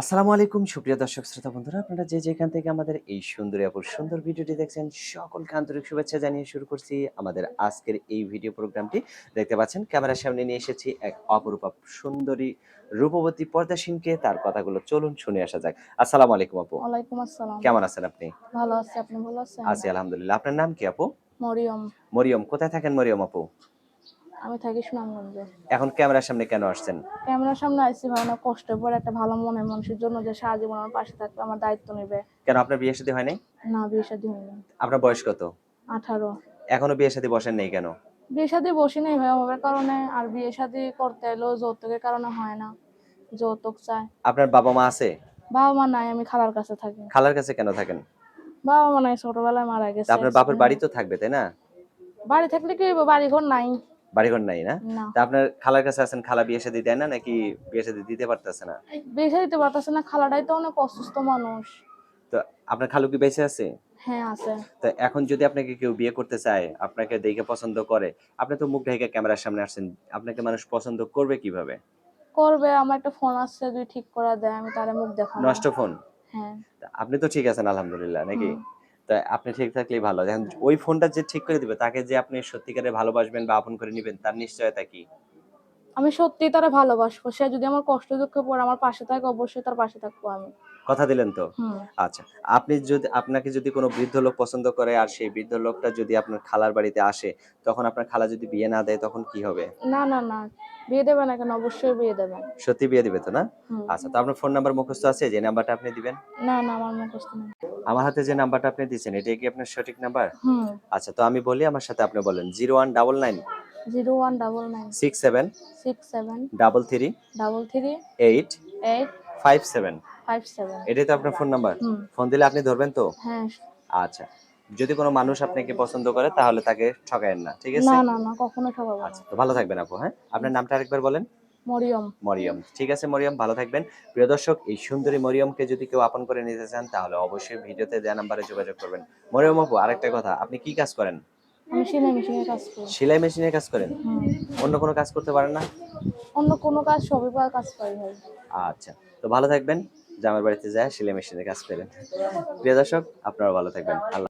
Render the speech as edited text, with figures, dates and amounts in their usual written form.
আসসালামু আলাইকুম সুপ্রিয় দর্শক শ্রোতা বন্ধুরা, আপনারা যে যেখান থেকে আমাদের এই সুন্দরী আপুর সুন্দর ভিডিওটি দেখছেন সকলকে আন্তরিক শুভেচ্ছা জানিয়ে শুরু করছি আমাদের আজকের এই ভিডিও প্রোগ্রামটি। দেখতে পাচ্ছেন ক্যামেরার সামনে নিয়ে এসেছি এক অপরূপা সুন্দরী রূপবতী পর্দাসীনকে, তার কথাগুলো চলুন শুনে আসা যাক। আসসালামু আলাইকুম আপু। ওয়ালাইকুম আসসালাম। কেমন আছেন আপনি? ভালো আছি, আপনি ভালো আছেন? আছি আলহামদুলিল্লাহ। আপনার নাম কি আপু? মরিয়ম। মরিয়ম। কোথায় থাকেন মরিয়ম আপু? আমি থাকি সুনামগঞ্জে। এখন ক্যামেরার সামনে কেন আসছেন? ক্যামেরার সামনে আইছি ভাই, অনেক কষ্টের পরে একটা ভালো মনের মানুষের জন্য যে সারা জীবন আমার পাশে থাকবে, আমার দায়িত্ব নেবে। কেন আপনার বিয়ে শাদী হয় নাই? না, বিয়ে শাদী হয়নি। আপনার বয়স কত? 18। এখনো বিয়ে শাদী বসেন নাই কেন? বিয়ে শাদী বসি নাই ভাই অভাবের কারণে, আর বিয়ে শাদী করতে এলেও যৌতুকের কারণে হয় না। যৌতুক চায়। আপনার বাবা মা আছে? বাবা মা নাই, আমি খালার কাছে থাকি। খালার কাছে কেন থাকেন? বাবা মা নাই, ছোটবেলায় মারা তা গেছে আপনার বাপের বাড়ি অ্যাক্সিডেন্টে। তো থাকবে, তাই না? বাড়ি থাকলে কি হইব, বাড়ি ঘর নাই। বাড়িঘর নাই না? না, তা আপনার খালার কাছে আছেন, খালা বিয়ে শাদী দেয় না নাকি বিয়ে শাদী দিতে পারতেছে না? বিয়ে শাদী দিতে পারতেছে না, খালাটাই তো অনেক অসুস্থ মানুষ। তো আপনার খালু কি বেঁচে আছে? হ্যাঁ, আছে। তো এখন যদি আপনাকে কেউ বিয়ে করতে চায়, আপনাকে দেখে পছন্দ করে, আপনি তো মুখ ঢেকে ক্যামেরার সামনে আসছেন, আপনাকে মানুষ পছন্দ করবে কিভাবে? করবে, আমার একটা ফোন আছে, যদি ঠিক করে দেয় আমি তারে মুখ দেখাবো। নষ্ট ফোন? হ্যাঁ। তা আপনি তো ঠিক আছেন আলহামদুলিল্লাহ নাকি? হুম। তা আপনি ঠিক থাকলেই ভালো। এখন ওই ফোনটা যে ঠিক করে দিবে, তাকে যে আপনি সত্যিকারে ভালোবাসবেন বা আপন করে নিবেন, তার নিশ্চয়তা কি? আমি সত্যিই তারে ভালোবাসবো। সে যদি আমার কষ্ট দুঃখে পড়ে আমার পাশে থাকে, অবশ্যই তার পাশে থাকবো আমি। কথা দিলেন তো? হুম। আচ্ছা। আপনাকে যদি কোনো বৃদ্ধ লোক পছন্দ করে আর সেই বৃদ্ধ লোকটা যদি আপনার খালার বাড়িতে আসে, তখন আপনার খালা যদি বিয়ে না দেয় তখন কি হবে? না, না, না। বিয়ে দেবে না কেন? অবশ্যই বিয়ে দেবে। সত্যি বিয়ে দিবে তো না? হুম। আচ্ছা, তো আপনার ফোন নাম্বার মুখস্থ আছে যে নাম্বারটা আপনি দিবেন? না, না, আমার মুখস্থ নেই। আমার হাতে যে নাম্বারটা আপনি দিয়েছেন এটাই কি আপনার সঠিক নাম্বার? হুম। আচ্ছা, তো আমি বলি আমার সাথে আপনি বলেন 0199 0199 67 67 33 33 8 8 57 57। এটাই তো আপনার ফোন নাম্বার? হুম। ফোন দিলে আপনি ধরবেন তো? হ্যাঁ। আচ্ছা। যদি কোনো মানুষ আপনাকে পছন্দ করে তাহলে তাকে ঠকায়েন না। ঠিক আছে? না, না, না, কখনো ঠকাবো না। আচ্ছা, তো ভালো থাকবেন আপু, হ্যাঁ? আপনার নামটা আরেকবার বলেন? মরিয়ম। মরিয়ম। ঠিক আছে মরিয়ম, ভালো থাকবেন। প্রিয় দর্শক, এই সুন্দরী মরিয়মকে যদি কেউ আপন করে নিতে চান তাহলে অবশ্যই ভিডিওতে দেয়া নাম্বারে যোগাযোগ করবেন। মরিয়ম আপু, আরেকটা কথা, আপনি কি কাজ করেন? আমি সেলাই মেশিনের কাজ করি। সেলাই মেশিনের কাজ করেন? হুম। অন্য কোনো কাজ করতে পারেন না? অন্য কোনো কাজ সবই পাওয়ার কাজ পাই ভাই। আচ্ছা। তো ভালো থাকবেন। জামাইর বাড়িতে যায়া সেলাই মেশিনের কাজ করেন। প্রিয় দর্শক, আপনারাও ভালো থাকবেন। আল্লাহ